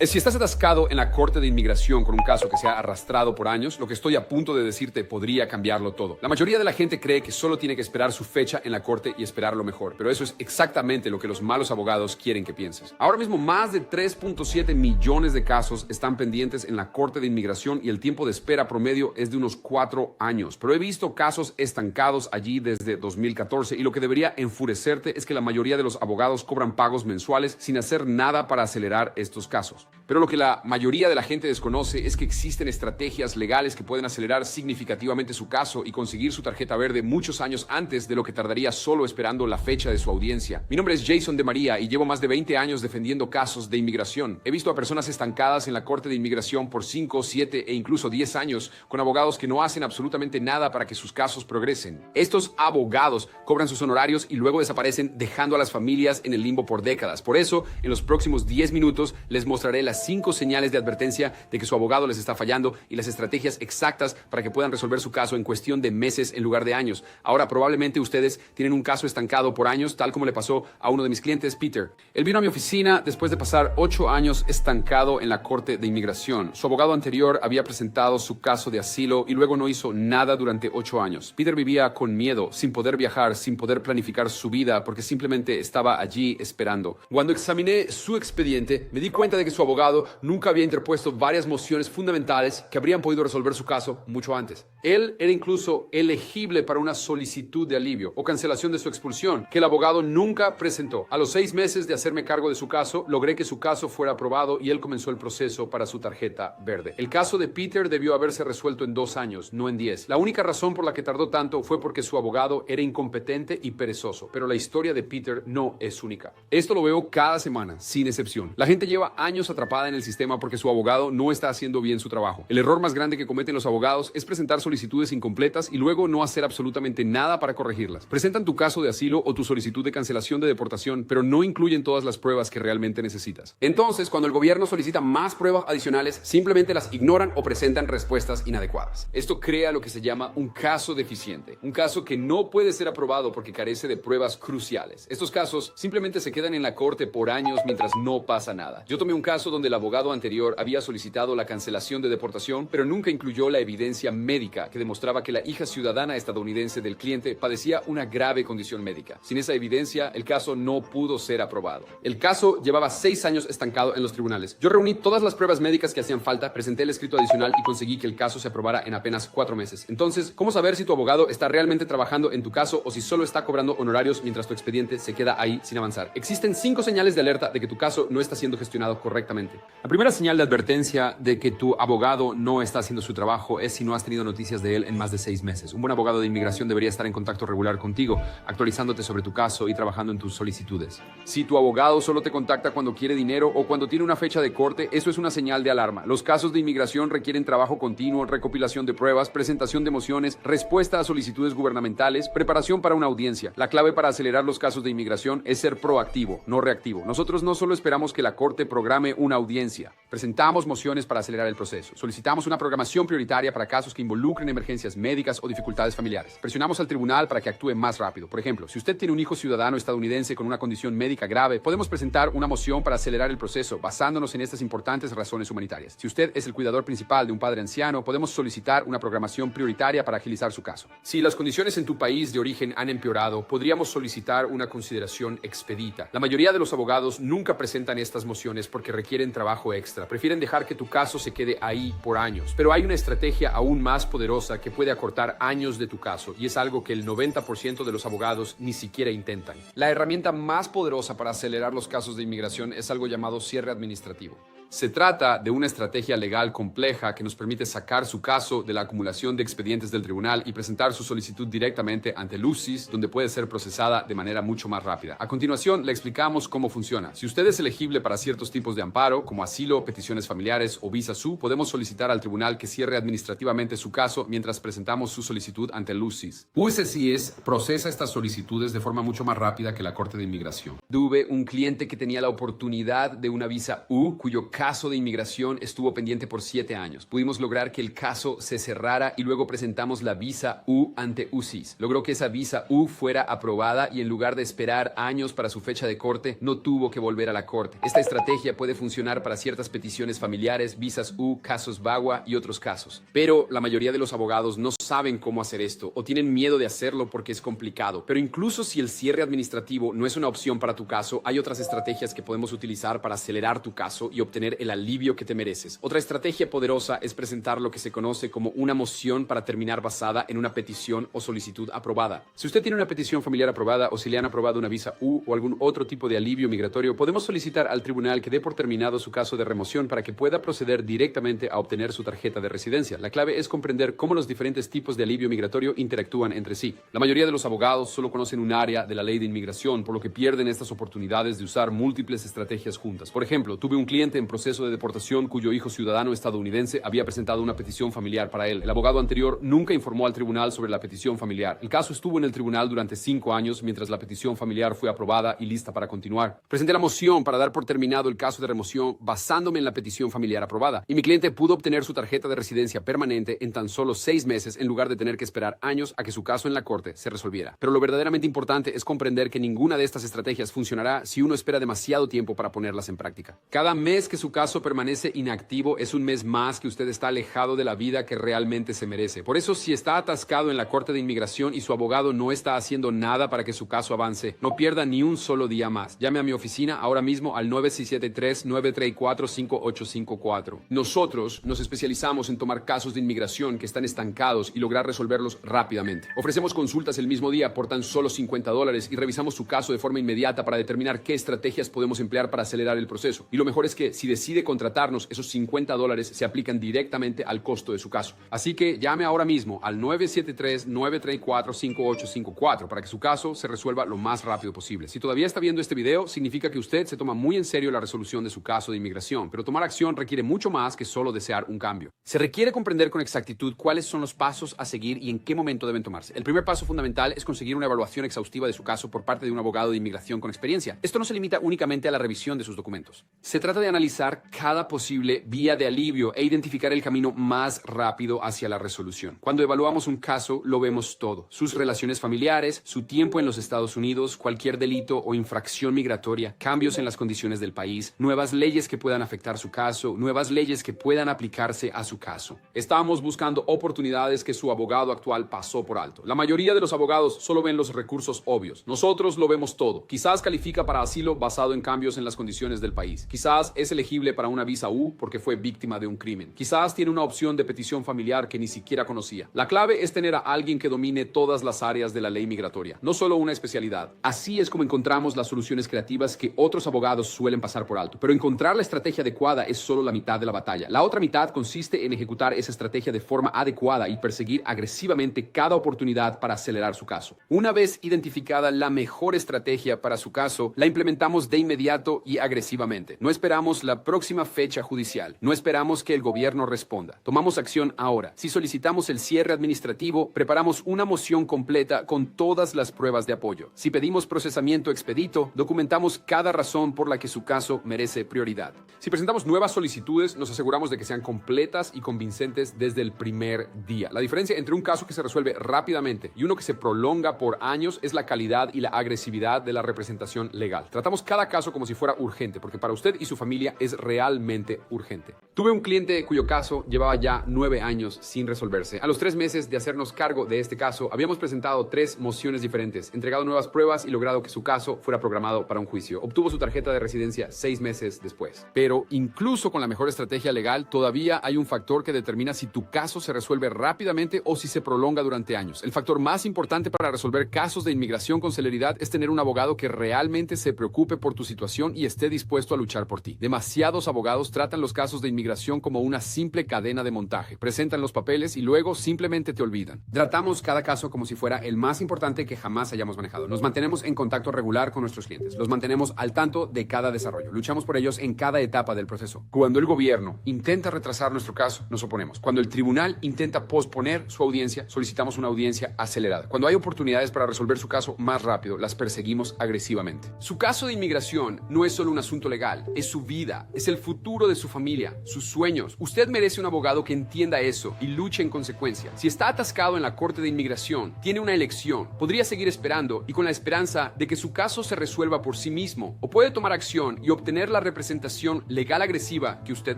Si estás atascado en la corte de inmigración con un caso que se ha arrastrado por años, lo que estoy a punto de decirte podría cambiarlo todo. La mayoría de la gente cree que solo tiene que esperar su fecha en la corte y esperar lo mejor, pero eso es exactamente lo que los malos abogados quieren que pienses. Ahora mismo más de 3.7 millones de casos están pendientes en la corte de inmigración y el tiempo de espera promedio es de unos 4 años. Pero he visto casos estancados allí desde 2014 y lo que debería enfurecerte es que la mayoría de los abogados cobran pagos mensuales sin hacer nada para acelerar estos casos. Pero lo que la mayoría de la gente desconoce es que existen estrategias legales que pueden acelerar significativamente su caso y conseguir su tarjeta verde muchos años antes de lo que tardaría solo esperando la fecha de su audiencia. Mi nombre es Jason de María y llevo más de 20 años defendiendo casos de inmigración. He visto a personas estancadas en la corte de inmigración por 5, 7 e incluso 10 años con abogados que no hacen absolutamente nada para que sus casos progresen. Estos abogados cobran sus honorarios y luego desaparecen dejando a las familias en el limbo por décadas. Por eso, en los próximos 10 minutos les mostraré las 5 señales de advertencia de que su abogado les está fallando y las estrategias exactas para que puedan resolver su caso en cuestión de meses en lugar de años. Ahora, probablemente ustedes tienen un caso estancado por años, tal como le pasó a uno de mis clientes, Peter. Él vino a mi oficina después de pasar 8 años estancado en la corte de inmigración. Su abogado anterior había presentado su caso de asilo y luego no hizo nada durante 8 años. Peter vivía con miedo, sin poder viajar, sin poder planificar su vida, porque simplemente estaba allí esperando. Cuando examiné su expediente, me di cuenta de que su abogado nunca había interpuesto varias mociones fundamentales que habrían podido resolver su caso mucho antes. Él era incluso elegible para una solicitud de alivio o cancelación de su expulsión, que el abogado nunca presentó. A los 6 meses de hacerme cargo de su caso, logré que su caso fuera aprobado y él comenzó el proceso para su tarjeta verde. El caso de Peter debió haberse resuelto en 2 años, no en 10. La única razón por la que tardó tanto fue porque su abogado era incompetente y perezoso, pero la historia de Peter no es única. Esto lo veo cada semana, sin excepción. La gente lleva años atrapada en el sistema porque su abogado no está haciendo bien su trabajo. El error más grande que cometen los abogados es presentar solicitudes incompletas y luego no hacer absolutamente nada para corregirlas. Presentan tu caso de asilo o tu solicitud de cancelación de deportación, pero no incluyen todas las pruebas que realmente necesitas. Entonces, cuando el gobierno solicita más pruebas adicionales, simplemente las ignoran o presentan respuestas inadecuadas. Esto crea lo que se llama un caso deficiente, un caso que no puede ser aprobado porque carece de pruebas cruciales. Estos casos simplemente se quedan en la corte por años mientras no pasa nada. Yo tomé un caso donde el abogado anterior había solicitado la cancelación de deportación, pero nunca incluyó la evidencia médica que demostraba que la hija ciudadana estadounidense del cliente padecía una grave condición médica. Sin esa evidencia, el caso no pudo ser aprobado. El caso llevaba 6 años estancado en los tribunales. Yo reuní todas las pruebas médicas que hacían falta, presenté el escrito adicional y conseguí que el caso se aprobara en apenas 4 meses. Entonces, ¿cómo saber si tu abogado está realmente trabajando en tu caso o si solo está cobrando honorarios mientras tu expediente se queda ahí sin avanzar? Existen 5 señales de alerta de que tu caso no está siendo gestionado correctamente. La primera señal de advertencia de que tu abogado no está haciendo su trabajo es si no has tenido noticias de él en más de 6 meses. Un buen abogado de inmigración debería estar en contacto regular contigo, actualizándote sobre tu caso y trabajando en tus solicitudes. Si tu abogado solo te contacta cuando quiere dinero o cuando tiene una fecha de corte, eso es una señal de alarma. Los casos de inmigración requieren trabajo continuo, recopilación de pruebas, presentación de mociones, respuesta a solicitudes gubernamentales, preparación para una audiencia. La clave para acelerar los casos de inmigración es ser proactivo, no reactivo. Nosotros no solo esperamos que la corte programe una audiencia. Presentamos mociones para acelerar el proceso. Solicitamos una programación prioritaria para casos que involucren emergencias médicas o dificultades familiares. Presionamos al tribunal para que actúe más rápido. Por ejemplo, si usted tiene un hijo ciudadano estadounidense con una condición médica grave, podemos presentar una moción para acelerar el proceso basándonos en estas importantes razones humanitarias. Si usted es el cuidador principal de un padre anciano, podemos solicitar una programación prioritaria para agilizar su caso. Si las condiciones en tu país de origen han empeorado, podríamos solicitar una consideración expedita. La mayoría de los abogados nunca presentan estas mociones porque requieren trabajo extra. Prefieren dejar que tu caso se quede ahí por años. Pero hay una estrategia aún más poderosa que puede acortar años de tu caso y es algo que el 90% de los abogados ni siquiera intentan. La herramienta más poderosa para acelerar los casos de inmigración es algo llamado cierre administrativo. Se trata de una estrategia legal compleja que nos permite sacar su caso de la acumulación de expedientes del tribunal y presentar su solicitud directamente ante LUCIS, donde puede ser procesada de manera mucho más rápida. A continuación, le explicamos cómo funciona. Si usted es elegible para ciertos tipos de amparo, como asilo, peticiones familiares o visa SU, podemos solicitar al tribunal que cierre administrativamente su caso mientras presentamos su solicitud ante LUCIS. USCIS procesa estas solicitudes de forma mucho más rápida que la Corte de Inmigración. Tuve un cliente que tenía la oportunidad de una visa U, cuyo caso de inmigración estuvo pendiente por 7 años. Pudimos lograr que el caso se cerrara y luego presentamos la visa U ante UCIS. Logró que esa visa U fuera aprobada y en lugar de esperar años para su fecha de corte, no tuvo que volver a la corte. Esta estrategia puede funcionar para ciertas peticiones familiares, visas U, casos VAWA y otros casos. Pero la mayoría de los abogados no saben cómo hacer esto o tienen miedo de hacerlo porque es complicado. Pero incluso si el cierre administrativo no es una opción para tu caso, hay otras estrategias que podemos utilizar para acelerar tu caso y obtener el alivio que te mereces. Otra estrategia poderosa es presentar lo que se conoce como una moción para terminar basada en una petición o solicitud aprobada. Si usted tiene una petición familiar aprobada o si le han aprobado una visa U o algún otro tipo de alivio migratorio, podemos solicitar al tribunal que dé por terminado su caso de remoción para que pueda proceder directamente a obtener su tarjeta de residencia. La clave es comprender cómo los diferentes tipos de alivio migratorio interactúan entre sí. La mayoría de los abogados solo conocen un área de la ley de inmigración, por lo que pierden estas oportunidades de usar múltiples estrategias juntas. Por ejemplo, tuve un cliente en proceso de deportación cuyo hijo ciudadano estadounidense había presentado una petición familiar para él. El abogado anterior nunca informó al tribunal sobre la petición familiar. El caso estuvo en el tribunal durante 5 años mientras la petición familiar fue aprobada y lista para continuar. Presenté la moción para dar por terminado el caso de remoción basándome en la petición familiar aprobada y mi cliente pudo obtener su tarjeta de residencia permanente en tan solo 6 meses en lugar de tener que esperar años a que su caso en la corte se resolviera. Pero lo verdaderamente importante es comprender que ninguna de estas estrategias funcionará si uno espera demasiado tiempo para ponerlas en práctica. Cada mes que su caso permanece inactivo es un mes más que usted está alejado de la vida que realmente se merece. Por eso, si está atascado en la Corte de Inmigración y su abogado no está haciendo nada para que su caso avance, no pierda ni un solo día más. Llame a mi oficina ahora mismo al 973-934-5854. Nosotros nos especializamos en tomar casos de inmigración que están estancados y lograr resolverlos rápidamente. Ofrecemos consultas el mismo día por tan solo $50 y revisamos su caso de forma inmediata para determinar qué estrategias podemos emplear para acelerar el proceso. Y lo mejor es que si decide contratarnos, esos $50 se aplican directamente al costo de su caso. Así que llame ahora mismo al 973-934-5854 para que su caso se resuelva lo más rápido posible. Si todavía está viendo este video, significa que usted se toma muy en serio la resolución de su caso de inmigración, pero tomar acción requiere mucho más que solo desear un cambio. Se requiere comprender con exactitud cuáles son los pasos a seguir y en qué momento deben tomarse. El primer paso fundamental es conseguir una evaluación exhaustiva de su caso por parte de un abogado de inmigración con experiencia. Esto no se limita únicamente a la revisión de sus documentos. Se trata de analizar cada posible vía de alivio e identificar el camino más rápido hacia la resolución. Cuando evaluamos un caso, lo vemos todo: sus relaciones familiares, su tiempo en los Estados Unidos, cualquier delito o infracción migratoria, cambios en las condiciones del país, nuevas leyes que puedan afectar su caso, nuevas leyes que puedan aplicarse a su caso. Estamos buscando oportunidades que su abogado actual pasó por alto. La mayoría de los abogados solo ven los recursos obvios. Nosotros lo vemos todo. Quizás califica para asilo basado en cambios en las condiciones del país. Quizás es elegible para una visa U porque fue víctima de un crimen. Quizás tiene una opción de petición familiar que ni siquiera conocía. La clave es tener a alguien que domine todas las áreas de la ley migratoria, no solo una especialidad. Así es como encontramos las soluciones creativas que otros abogados suelen pasar por alto. Pero encontrar la estrategia adecuada es solo la mitad de la batalla. La otra mitad consiste en ejecutar esa estrategia de forma adecuada y perseguir agresivamente cada oportunidad para acelerar su caso. Una vez identificada la mejor estrategia para su caso, la implementamos de inmediato y agresivamente. No esperamos la próxima fecha judicial. No esperamos que el gobierno responda. Tomamos acción ahora. Si solicitamos el cierre administrativo, preparamos una moción completa con todas las pruebas de apoyo. Si pedimos procesamiento expedito, documentamos cada razón por la que su caso merece prioridad. Si presentamos nuevas solicitudes, nos aseguramos de que sean completas y convincentes desde el primer día. La diferencia entre un caso que se resuelve rápidamente y uno que se prolonga por años es la calidad y la agresividad de la representación legal. Tratamos cada caso como si fuera urgente, porque para usted y su familia es realmente urgente. Tuve un cliente cuyo caso llevaba ya 9 años sin resolverse. A los 3 meses de hacernos cargo de este caso, habíamos presentado 3 mociones diferentes, entregado nuevas pruebas y logrado que su caso fuera programado para un juicio. Obtuvo su tarjeta de residencia 6 meses después. Pero incluso con la mejor estrategia legal, todavía hay un factor que determina si tu caso se resuelve rápidamente o si se prolonga durante años. El factor más importante para resolver casos de inmigración con celeridad es tener un abogado que realmente se preocupe por tu situación y esté dispuesto a luchar por ti. Demasiados abogados tratan los casos de inmigración como una simple cadena de montaje. Presentan los papeles y luego simplemente te olvidan. Tratamos cada caso como si fuera el más importante que jamás hayamos manejado. Nos mantenemos en contacto regular con nuestros clientes. Los mantenemos al tanto de cada desarrollo. Luchamos por ellos en cada etapa del proceso. Cuando el gobierno intenta retrasar nuestro caso, nos oponemos. Cuando el tribunal intenta posponer su audiencia, solicitamos una audiencia acelerada. Cuando hay oportunidades para resolver su caso más rápido, las perseguimos agresivamente. Su caso de inmigración no es solo un asunto legal, es su vida, es el futuro de su familia, sus sueños. Usted merece un abogado que entienda eso y luche en consecuencia. Si está atascado en la Corte de Inmigración, tiene una elección. Podría seguir esperando y con la esperanza de que su caso se resuelva por sí mismo, o puede tomar acción y obtener la representación legal agresiva que usted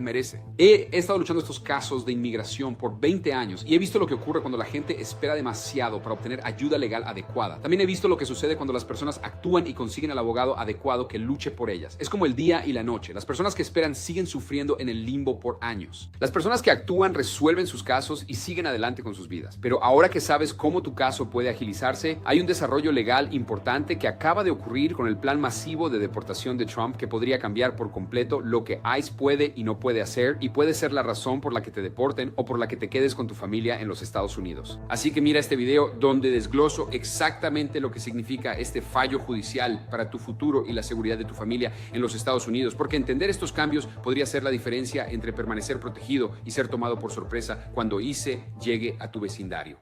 merece. He estado luchando estos casos de inmigración por 20 años y he visto lo que ocurre cuando la gente espera demasiado para obtener ayuda legal adecuada. También he visto lo que sucede cuando las personas actúan y consiguen al abogado adecuado que luche por ellas. Es como el día y la noche. Las personas que esperan siguen sufriendo en el limbo por años. Las personas que actúan resuelven sus casos y siguen adelante con sus vidas. Pero ahora que sabes cómo tu caso puede agilizarse, hay un desarrollo legal importante que acaba de ocurrir con el plan masivo de deportación de Trump que podría cambiar por completo lo que ICE puede y no puede hacer, y puede ser la razón por la que te deporten o por la que te quedes con tu familia en los Estados Unidos. Así que mira este video donde desgloso exactamente lo que significa este fallo judicial para tu futuro y la seguridad de tu familia en los Estados Unidos, porque entender estos cambios podría ser la diferencia entre permanecer protegido y ser tomado por sorpresa cuando ICE llegue a tu vecindario.